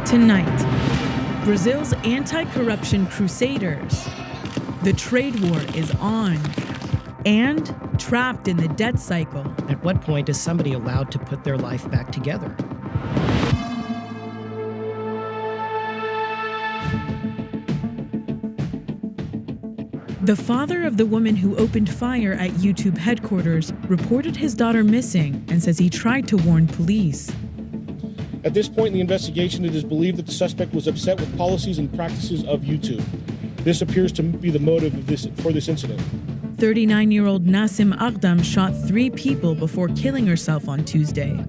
Tonight, Brazil's anti-corruption crusaders. The trade war is on. And trapped in the debt cycle. At what point is somebody allowed to put their life back together? The father of the woman who opened fire at YouTube headquarters reported his daughter missing and says he tried to warn police. At this point in the investigation, it is believed that the suspect was upset with policies and practices of YouTube. This appears to be the motive for this incident. 39-year-old Nassim Aghdam shot 3 people before killing herself on Tuesday.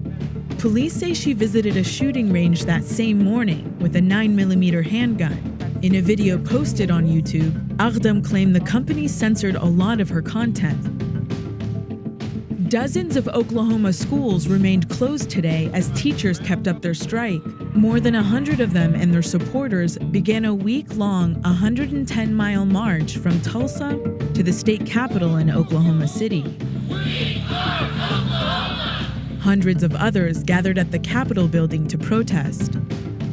Police say she visited a shooting range that same morning with a 9mm handgun. In a video posted on YouTube, Aghdam claimed the company censored a lot of her content. Dozens of Oklahoma schools remained closed today as teachers kept up their strike. More than 100 of them and their supporters began a week-long 110-mile march from Tulsa to the state capitol in Oklahoma City. Hundreds of others gathered at the Capitol building to protest.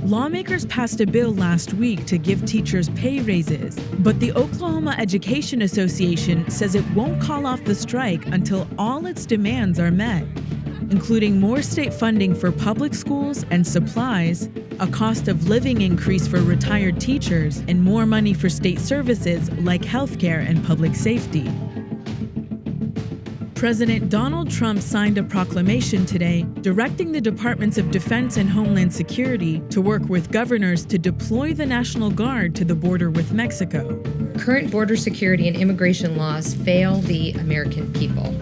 Lawmakers passed a bill last week to give teachers pay raises, but the Oklahoma Education Association says it won't call off the strike until all its demands are met, including more state funding for public schools and supplies, a cost of living increase for retired teachers, and more money for state services like healthcare and public safety. President Donald Trump signed a proclamation today directing the Departments of Defense and Homeland Security to work with governors to deploy the National Guard to the border with Mexico. Current border security and immigration laws fail the American people.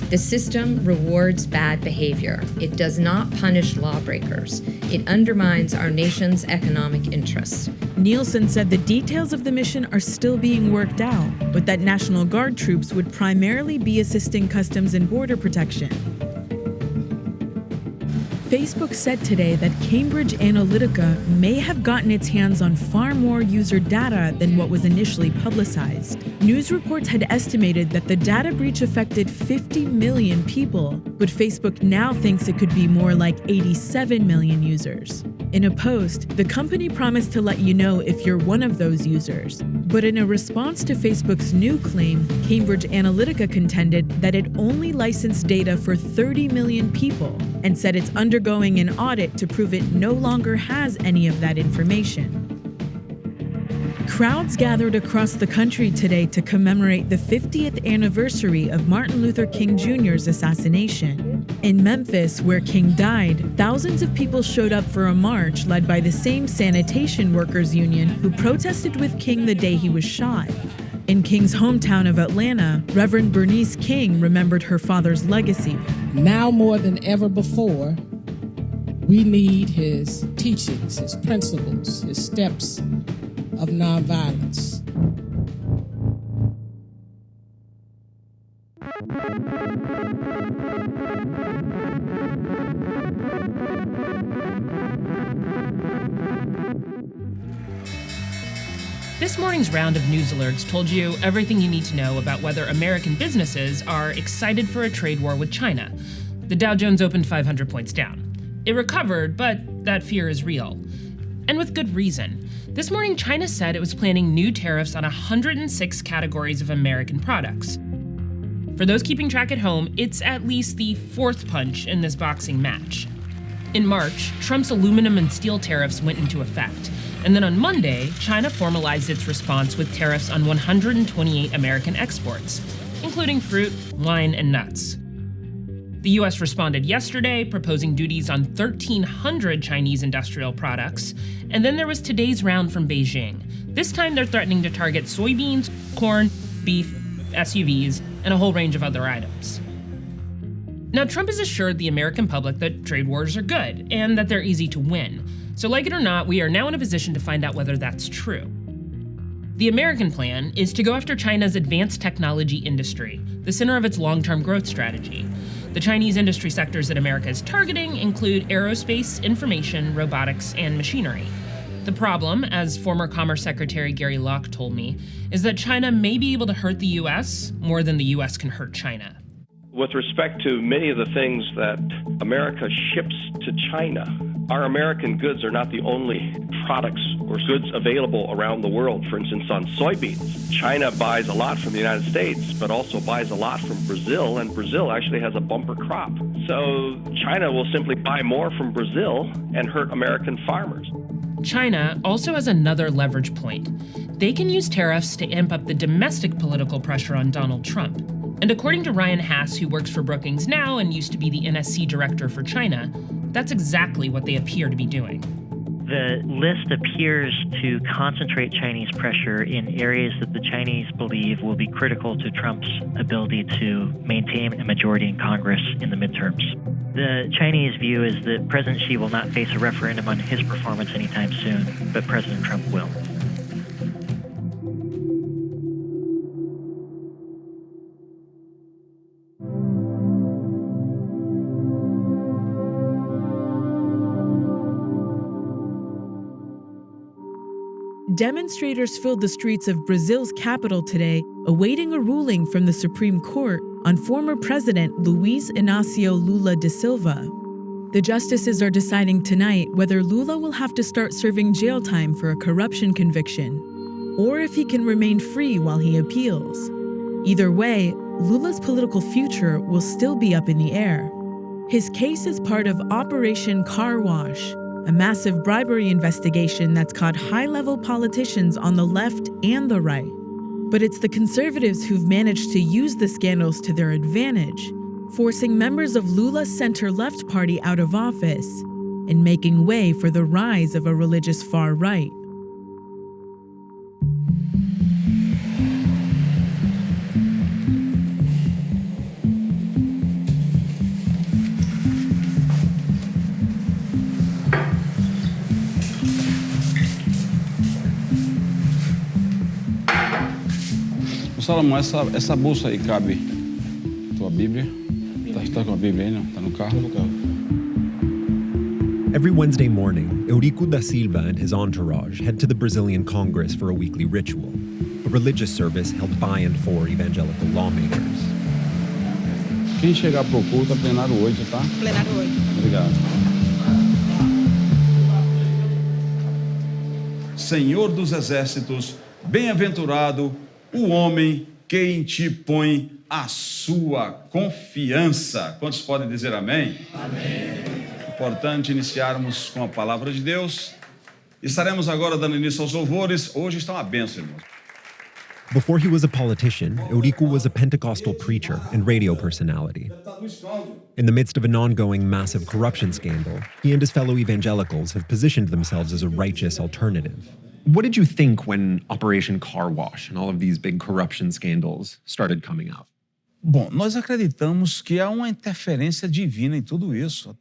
The system rewards bad behavior. It does not punish lawbreakers. It undermines our nation's economic interests. Nielsen said the details of the mission are still being worked out, but that National Guard troops would primarily be assisting Customs and Border Protection. Facebook said today that Cambridge Analytica may have gotten its hands on far more user data than what was initially publicized. News reports had estimated that the data breach affected 50 million people, but Facebook now thinks it could be more like 87 million users. In a post, the company promised to let you know if you're one of those users. But in a response to Facebook's new claim, Cambridge Analytica contended that it only licensed data for 30 million people and said it's undergoing an audit to prove it no longer has any of that information. Crowds gathered across the country today to commemorate the 50th anniversary of Martin Luther King Jr.'s assassination. In Memphis, where King died, thousands of people showed up for a march led by the same sanitation workers union who protested with King the day he was shot. In King's hometown of Atlanta, Reverend Bernice King remembered her father's legacy. Now more than ever before, we need his teachings, his principles, his steps of nonviolence. This morning's round of news alerts told you everything you need to know about whether American businesses are excited for a trade war with China. The Dow Jones opened 500 points down. It recovered, but that fear is real. And with good reason. This morning, China said it was planning new tariffs on 106 categories of American products. For those keeping track at home, it's at least the 4th punch in this boxing match. In March, Trump's aluminum and steel tariffs went into effect. And then on Monday, China formalized its response with tariffs on 128 American exports, including fruit, wine, and nuts. The U.S. responded yesterday, proposing duties on 1,300 Chinese industrial products, and then there was today's round from Beijing. This time they're threatening to target soybeans, corn, beef, SUVs, and a whole range of other items. Now, Trump has assured the American public that trade wars are good, and that they're easy to win. So like it or not, we are now in a position to find out whether that's true. The American plan is to go after China's advanced technology industry, the center of its long-term growth strategy. The Chinese industry sectors that America is targeting include aerospace, information, robotics, and machinery. The problem, as former Commerce Secretary Gary Locke told me, is that China may be able to hurt the U.S. more than the U.S. can hurt China. With respect to many of the things that America ships to China, Our American goods are not the only products or goods available around the world. For instance, on soybeans, China buys a lot from the United States, but also buys a lot from Brazil, and Brazil actually has a bumper crop. So China will simply buy more from Brazil and hurt American farmers. China also has another leverage point. They can use tariffs to amp up the domestic political pressure on Donald Trump. And according to Ryan Hass, who works for Brookings now and used to be the NSC director for China, that's exactly what they appear to be doing. The list appears to concentrate Chinese pressure in areas that the Chinese believe will be critical to Trump's ability to maintain a majority in Congress in the midterms. The Chinese view is that President Xi will not face a referendum on his performance anytime soon, but President Trump will. Demonstrators filled the streets of Brazil's capital today, awaiting a ruling from the Supreme Court on former President Luiz Inácio Lula da Silva. The justices are deciding tonight whether Lula will have to start serving jail time for a corruption conviction, or if he can remain free while he appeals. Either way, Lula's political future will still be up in the air. His case is part of Operation Car Wash, a massive bribery investigation that's caught high-level politicians on the left and the right. But it's the conservatives who've managed to use the scandals to their advantage, forcing members of Lula's center-left party out of office and making way for the rise of a religious far right. Salomão, essa bolsa aí cabe tua Bíblia? Tá com a Bíblia aí, não? Tá no carro? Every Wednesday morning, Eurico da Silva and his entourage head to the Brazilian Congress for a weekly ritual, a religious service held by and for evangelical lawmakers. Quem chegar pro culto, plenário 8, tá? Plenário 8. Obrigado. Senhor dos Exércitos, bem-aventurado o homem que em ti põe a sua confiança. Quantos podem dizer amém? Amém. Importante iniciarmos com a palavra de Deus. Estaremos agora dando início aos louvores. Hoje está uma bênção, irmãos. Before he was a politician, Eurico was a Pentecostal preacher and radio personality. In the midst of an ongoing massive corruption scandal, he and his fellow evangelicals have positioned themselves as a righteous alternative. What did you think when Operation Car Wash and all of these big corruption scandals started coming out? Bom, nós acreditamos que há uma interferência divina em tudo isso.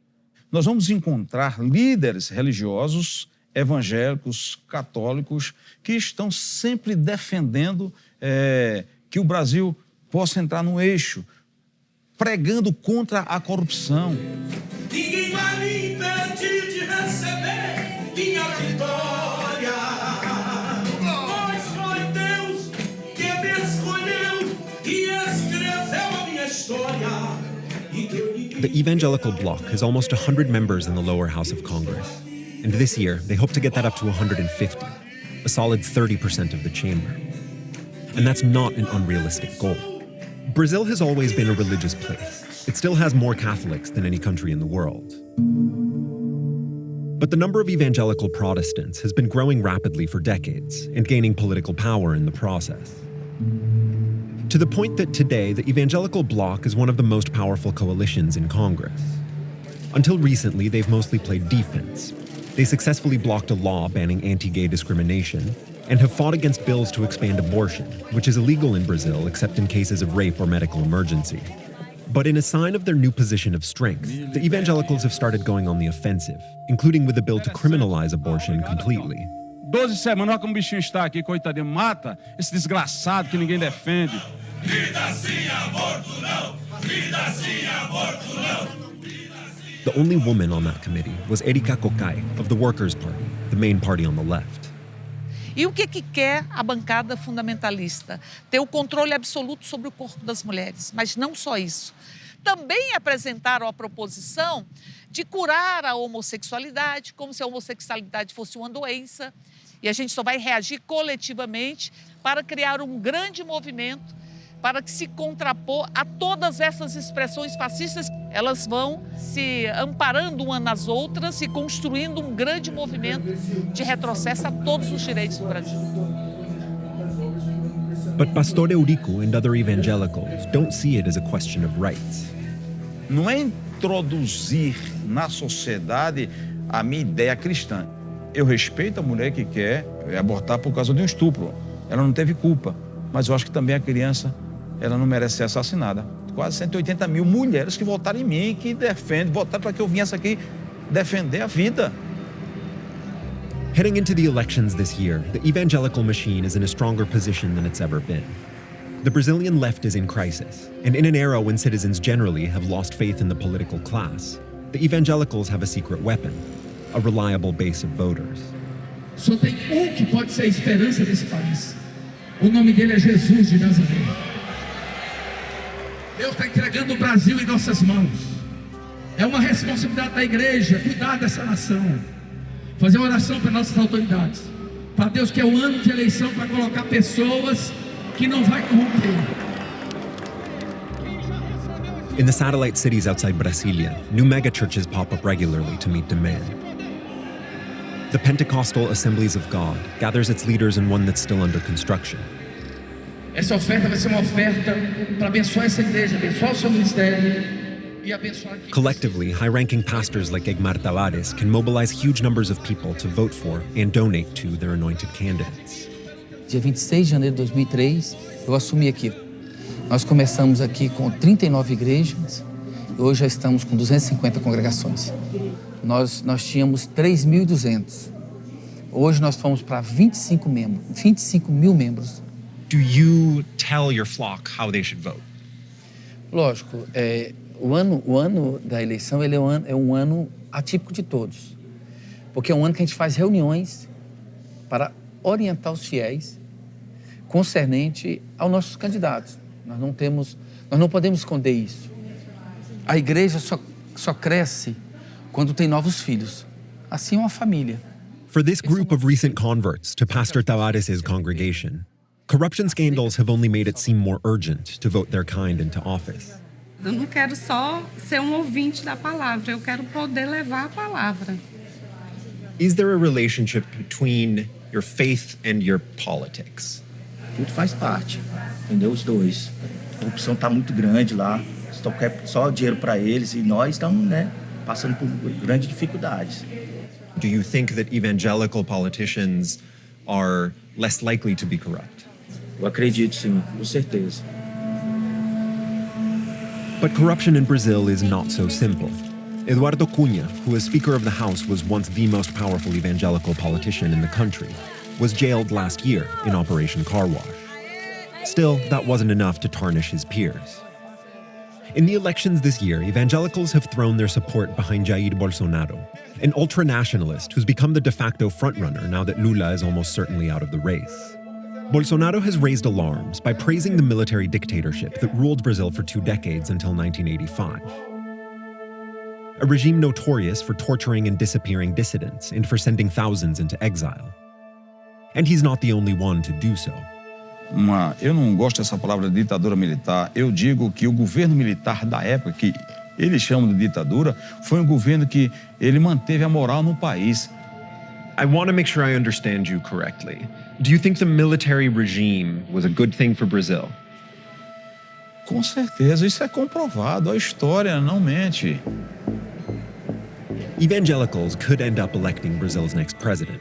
Nós vamos encontrar líderes religiosos, evangélicos, católicos, que estão sempre defendendo que o Brasil possa entrar no eixo, pregando contra a corrupção. Ninguém vai me impedir de receber minha vitória. Pois foi Deus que me escolheu e escreveu a minha história. The Evangelical Bloc has almost 100 members in the lower house of Congress. And this year, they hope to get that up to 150, a solid 30% of the chamber. And that's not an unrealistic goal. Brazil has always been a religious place. It still has more Catholics than any country in the world. But the number of evangelical Protestants has been growing rapidly for decades and gaining political power in the process. To the point that today, the Evangelical Bloc is one of the most powerful coalitions in Congress. Until recently, they've mostly played defense. They successfully blocked a law banning anti-gay discrimination and have fought against bills to expand abortion, which is illegal in Brazil except in cases of rape or medical emergency. But in a sign of their new position of strength, the evangelicals have started going on the offensive, including with a bill to criminalize abortion completely. 12 semanas, olha como o bichinho está aqui, coitadinho, mata esse desgraçado que ninguém defende. Vida sem aborto não, vida sem aborto não. The only woman on that committee was Erika Kokai of the Workers' Party, the main party on the left. E o que quer a bancada fundamentalista? Ter o controle absoluto sobre o corpo das mulheres. Mas não só isso. também apresentaram a proposição de curar a homossexualidade, como se a homossexualidade fosse uma doença, e a gente só vai reagir coletivamente para criar um grande movimento para que se contrapor a todas essas expressões fascistas. Elas vão se amparando umas nas outras e construindo um grande movimento de retrocesso a todos os direitos do Brasil. But Pastor Eurico and other evangelicals don't see it as a question of rights. Não é introduzir na sociedade a minha ideia cristã. Eu respeito a mulher que quer abortar por causa de um estupro. Ela não teve culpa. Mas eu acho que também a criança, ela não merece ser assassinada. Quase 180 mil mulheres que votaram em mim, que defendem, votaram para que eu viesse aqui defender a vida. Heading into the elections this year, the evangelical machine is in a stronger position than it's ever been. The Brazilian left is in crisis, and in an era when citizens generally have lost faith in the political class, the evangelicals have a secret weapon, a reliable base of voters. Só tem que pode ser a esperança desse país. O nome dele é Jesus de Nazaré. Deus está entregando o Brasil em nossas mãos. É uma responsabilidade da igreja cuidar dessa nação. Fazer uma oração para nossas autoridades. Para Deus que é o ano de eleição para colocar pessoas que não vai corromper. In the satellite cities outside Brasilia, new megachurches pop up regularly to meet demand. The Pentecostal Assemblies of God gathers its leaders in one that's still under construction. Essa oferta vai ser uma oferta para abençoar essa igreja, abençoar o seu ministério. Collectively, high-ranking pastors like Egmar Tavares can mobilize huge numbers of people to vote for and donate to their anointed candidates. Dia 26 de janeiro de 2003, eu assumi aqui. Nós começamos aqui com 39 igrejas e hoje já estamos com 250 congregações. Nós tínhamos 3.200. Hoje nós fomos para 25 mil membros. Do you tell your flock how they should vote? Lógico, o ano da eleição ele é um ano atípico de todos, porque é um ano que a gente faz reuniões para orientar os fiéis concernente aos nossos candidatos. Nós não podemos esconder isso. A igreja só cresce quando tem novos filhos. Assim é uma família. For this group of recent converts to Pastor Tavares' congregation, corruption scandals have only made it seem more urgent to vote their kind into office. Eu não quero só ser um ouvinte da palavra, eu quero poder levar a palavra. Is there a relationship between your faith and your politics? Tudo faz parte, entendeu? Os dois. A corrupção está muito grande lá, só dinheiro para eles e nós estamos, passando por grandes dificuldades. Do you think that evangelical politicians are less likely to be corrupt? Eu acredito, sim, com certeza. But corruption in Brazil is not so simple. Eduardo Cunha, who as Speaker of the House was once the most powerful evangelical politician in the country, was jailed last year in Operation Car Wash. Still, that wasn't enough to tarnish his peers. In the elections this year, evangelicals have thrown their support behind Jair Bolsonaro, an ultra-nationalist who's become the de facto frontrunner now that Lula is almost certainly out of the race. Bolsonaro has raised alarms by praising the military dictatorship that ruled Brazil for 2 decades until 1985. A regime notorious for torturing and disappearing dissidents and for sending thousands into exile. And he's not the only one to do so. Eu não gosto dessa palavra ditadura militar. Eu digo que o governo militar da época, que eles chamam de ditadura, foi um governo que ele manteve a moral no país. I want to make sure I understand you correctly. Do you think the military regime was a good thing for Brazil? Com certeza, isso é comprovado. A história não mente. Evangelicals could end up electing Brazil's next president.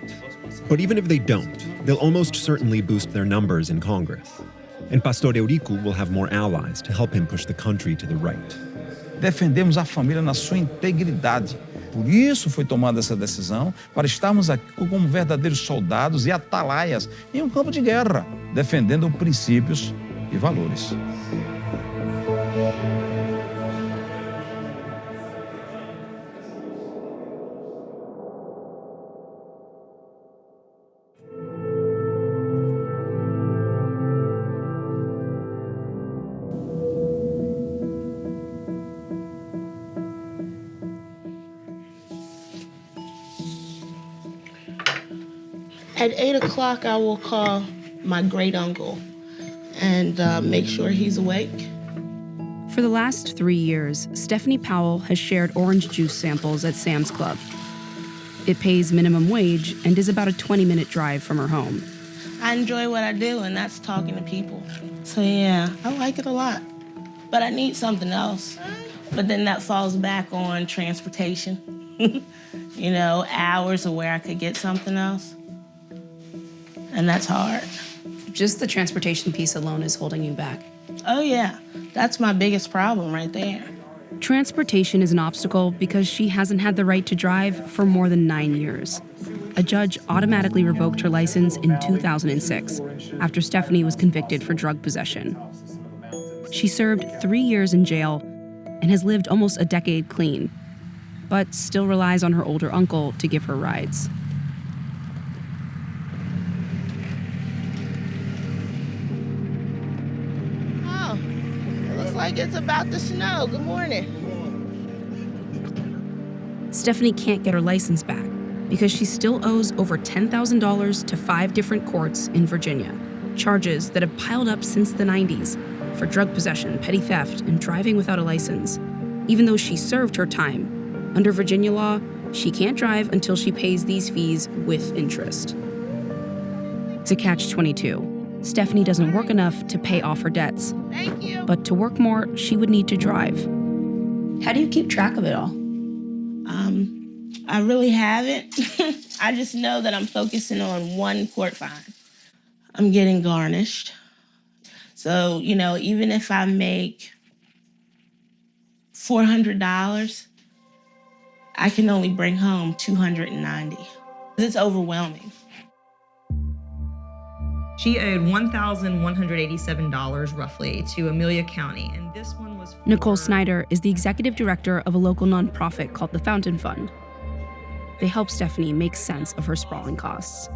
But even if they don't, they'll almost certainly boost their numbers in Congress. And Pastor Eurico will have more allies to help him push the country to the right. Defendemos a família na sua integridade. Por isso foi tomada essa decisão, para estarmos aqui como verdadeiros soldados e atalaias em um campo de guerra, defendendo princípios e valores. At 8 o'clock, I will call my great uncle and make sure he's awake. For the last 3 years, Stephanie Powell has shared orange juice samples at Sam's Club. It pays minimum wage and is about a 20-minute drive from her home. I enjoy what I do, and that's talking to people. So yeah, I like it a lot. But I need something else. But then that falls back on transportation. You know, hours of where I could get something else. And that's hard. Just the transportation piece alone is holding you back. Oh yeah, that's my biggest problem right there. Transportation is an obstacle because she hasn't had the right to drive for more than 9 years. A judge automatically revoked her license in 2006 after Stephanie was convicted for drug possession. She served 3 years in jail and has lived almost a decade clean, but still relies on her older uncle to give her rides. Oh, it looks like it's about to snow. Good morning. Stephanie can't get her license back because she still owes over $10,000 to 5 different courts in Virginia, charges that have piled up since the 90s for drug possession, petty theft, and driving without a license. Even though she served her time, under Virginia law, she can't drive until she pays these fees with interest. It's a catch-22. Stephanie doesn't work enough to pay off her debts. Thank you. But to work more, she would need to drive. How do you keep track of it all? I really haven't. I just know that I'm focusing on one court fine. I'm getting garnished. So, you know, even if I make $400, I can only bring home $290. It's overwhelming. She owed $1,187 roughly to Amelia County, and this one was Nicole Snyder is the executive director of a local nonprofit called the Fountain Fund. They help Stephanie make sense of her sprawling costs.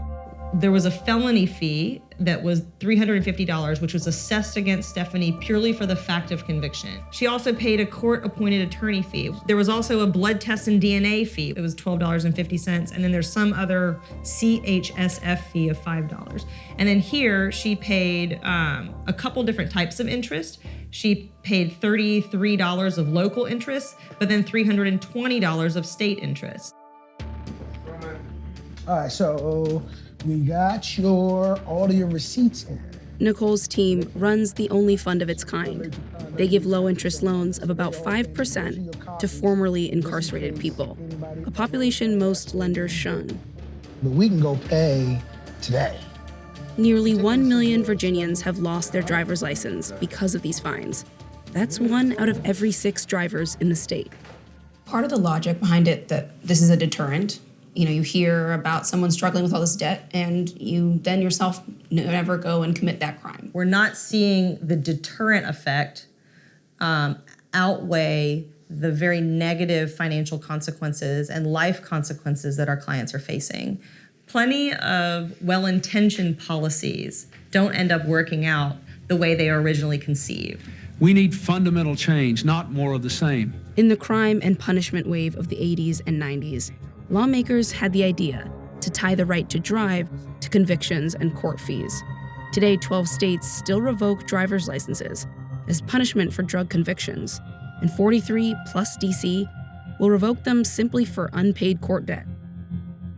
There was a felony fee that was $350, which was assessed against Stephanie purely for the fact of conviction. She also paid a court-appointed attorney fee. There was also a blood test and DNA fee. It was $12.50, and then there's some other CHSF fee of $5. And then here, she paid a couple different types of interest. She paid $33 of local interest, but then $320 of state interest. All right, so we got all of your receipts in. Nicole's team runs the only fund of its kind. They give low-interest loans of about 5% to formerly incarcerated people, a population most lenders shun. But we can go pay today. Nearly 1 million Virginians have lost their driver's license because of these fines. That's 1 out of every 6 drivers in the state. Part of the logic behind it that this is a deterrent. You know, you hear about someone struggling with all this debt, and you then yourself never go and commit that crime. We're not seeing the deterrent effect outweigh the very negative financial consequences and life consequences that our clients are facing. Plenty of well-intentioned policies don't end up working out the way they are originally conceived. We need fundamental change, not more of the same. In the crime and punishment wave of the 80s and 90s, lawmakers had the idea to tie the right to drive to convictions and court fees. Today, 12 states still revoke driver's licenses as punishment for drug convictions, and 43 plus DC will revoke them simply for unpaid court debt.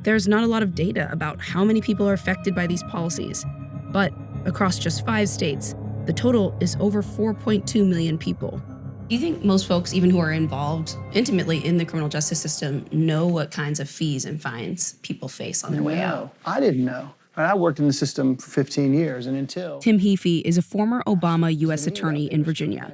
There's not a lot of data about how many people are affected by these policies, but across just 5 states, the total is over 4.2 million people. Do you think most folks, even who are involved intimately in the criminal justice system, know what kinds of fees and fines people face on their way out? I didn't know. I worked in the system for 15 years, and until... Tim Heafy is a former Obama U.S. attorney in Virginia.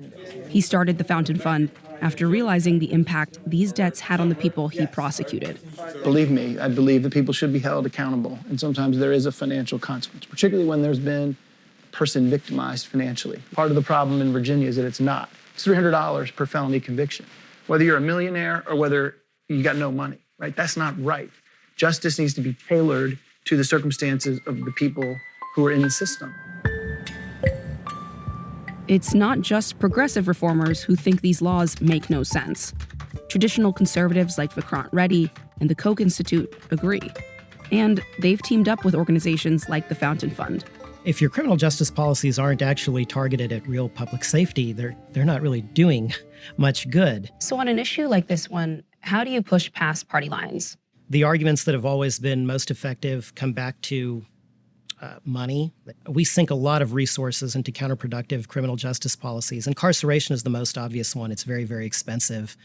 He started the Fountain Fund after realizing the impact these debts had on the people he prosecuted. Believe me, I believe that people should be held accountable, and sometimes there is a financial consequence, particularly when there's been a person victimized financially. Part of the problem in Virginia is that it's not. It's $300 per felony conviction, whether you're a millionaire or whether you got no money, right? That's not right. Justice needs to be tailored to the circumstances of the people who are in the system. It's not just progressive reformers who think these laws make no sense. Traditional conservatives like Vikrant Reddy and the Koch Institute agree. And they've teamed up with organizations like the Fountain Fund. If your criminal justice policies aren't actually targeted at real public safety, they're not really doing much good. So on an issue like this one, how do you push past party lines? The arguments that have always been most effective come back to money. We sink a lot of resources into counterproductive criminal justice policies. Incarceration is the most obvious one. It's very, very expensive.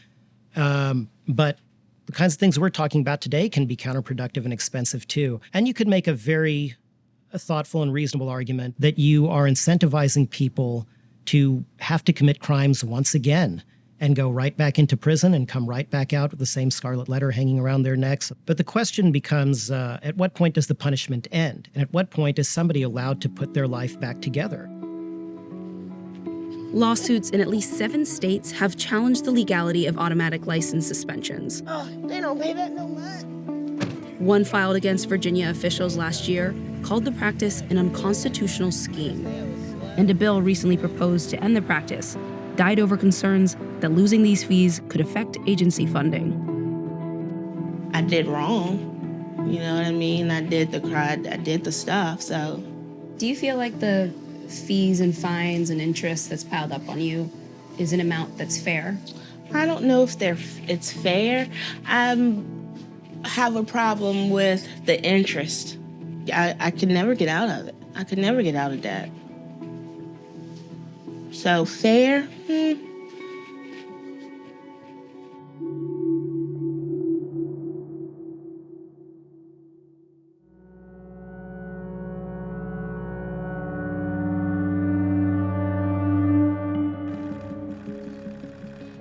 But the kinds of things we're talking about today can be counterproductive and expensive too. And you could make a very thoughtful and reasonable argument that you are incentivizing people to have to commit crimes once again and go right back into prison and come right back out with the same scarlet letter hanging around their necks. But the question becomes, at what point does the punishment end? And at what point is somebody allowed to put their life back together? Lawsuits in at least 7 states have challenged the legality of automatic license suspensions. Oh, they don't pay that no mind. One filed against Virginia officials last year called the practice an unconstitutional scheme. And a bill recently proposed to end the practice died over concerns that losing these fees could affect agency funding. I did wrong. You know what I mean? I did the crime, I did the stuff, so. Do you feel like the fees and fines and interest that's piled up on you is an amount that's fair? I don't know if it's fair. I have a problem with the interest. I could never get out of it. I could never get out of debt. So fair?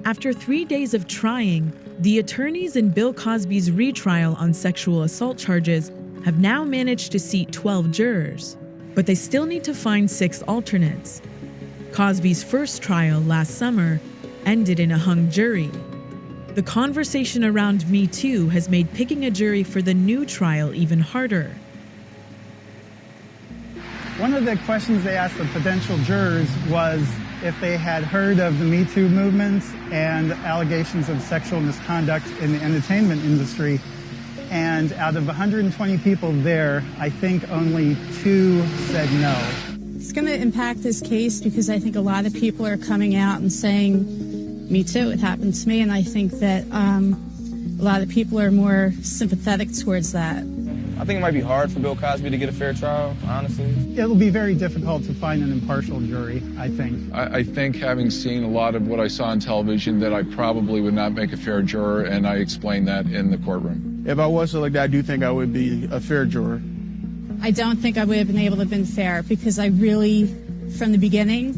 After 3 days of trying, the attorneys in Bill Cosby's retrial on sexual assault charges have now managed to seat 12 jurors, but they still need to find 6 alternates. Cosby's first trial last summer ended in a hung jury. The conversation around Me Too has made picking a jury for the new trial even harder. One of the questions they asked the potential jurors was if they had heard of the Me Too movement and allegations of sexual misconduct in the entertainment industry. And out of 120 people there, I think only 2 said no. It's going to impact this case because I think a lot of people are coming out and saying, me too, it happened to me. And I think that a lot of people are more sympathetic towards that. I think it might be hard for Bill Cosby to get a fair trial, honestly. It'll be very difficult to find an impartial jury, I think. I think having seen a lot of what I saw on television that I probably would not make a fair juror, and I explained that in the courtroom. If I was selected, I do think I would be a fair juror. I don't think I would have been able to have been fair because I really, from the beginning,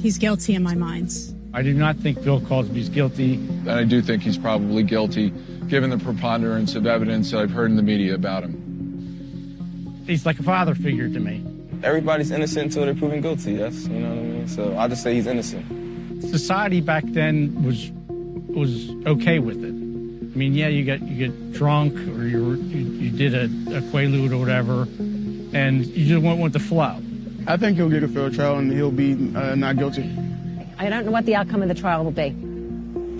he's guilty in my mind. I do not think Bill Cosby's guilty. And I do think he's probably guilty, given the preponderance of evidence that I've heard in the media about him. He's like a father figure to me. Everybody's innocent until they're proven guilty, yes, you know what I mean? So I'll just say he's innocent. Society back then was okay with it. I mean, yeah, you get drunk or you did a quaalude or whatever, and you just went with the flow. I think he'll get a fair trial and he'll be not guilty. I don't know what the outcome of the trial will be.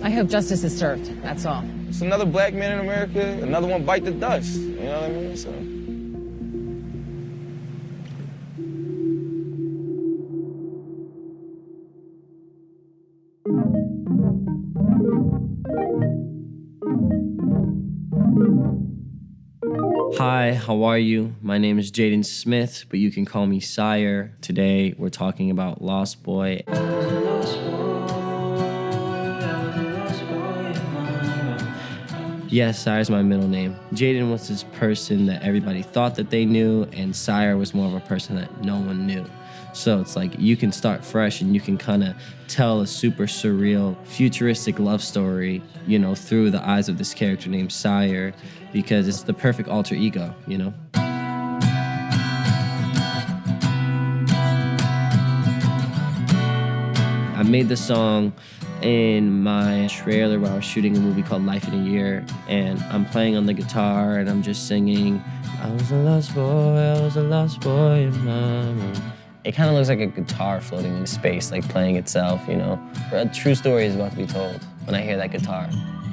I hope justice is served, that's all. It's another black man in America, another one bite the dust, you know what I mean? So. Hi, how are you? My name is Jaden Smith, but you can call me Sire. Today, we're talking about Lost Boy. Yes, Sire's my middle name. Jaden was this person that everybody thought that they knew, and Sire was more of a person that no one knew. So it's like you can start fresh and you can kind of tell a super surreal, futuristic love story, you know, through the eyes of this character named Sire, because it's the perfect alter ego, you know? I made the song in my trailer where I was shooting a movie called Life in a Year, and I'm playing on the guitar and I'm just singing, I was a lost boy in my room. It kind of looks like a guitar floating in space, like playing itself, you know? A true story is about to be told when I hear that guitar.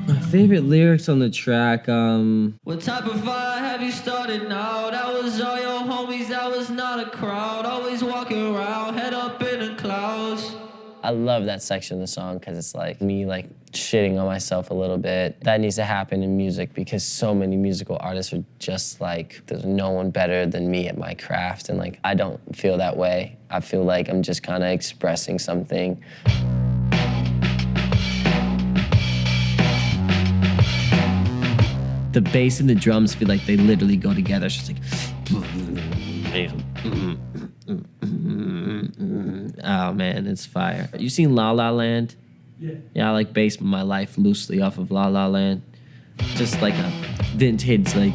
My favorite lyrics on the track, What type of fire have you started now? That was all your homies, that was not a crowd. Always walking around, head up in the clouds. I love that section of the song because it's like me like shitting on myself a little bit. That needs to happen in music because so many musical artists are just like, there's no one better than me at my craft. And like, I don't feel that way. I feel like I'm just kind of expressing something. The bass and the drums feel like they literally go together. It's just like, oh man, it's fire. You seen La La Land? Yeah, I like base my life loosely off of La La Land. Just like a vintage, like,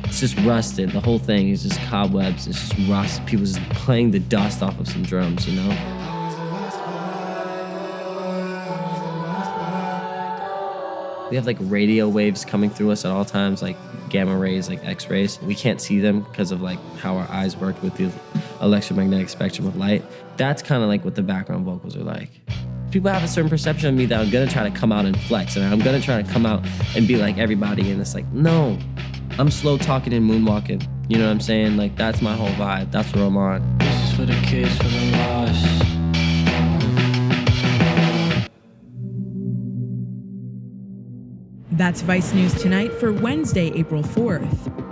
it's just rusted. The whole thing is just cobwebs, it's just rust. People just playing the dust off of some drums, you know? We have like radio waves coming through us at all times, like gamma rays, like X-rays. We can't see them because of like how our eyes work with the electromagnetic spectrum of light. That's kind of like what the background vocals are like. People have a certain perception of me that I'm gonna try to come out and flex, and I'm gonna try to come out and be like everybody, and it's like, no. I'm slow talking and moonwalking. You know what I'm saying? Like, that's my whole vibe. That's what I'm on. This is for the kids, for the lost. That's Vice News Tonight for Wednesday, April 4th.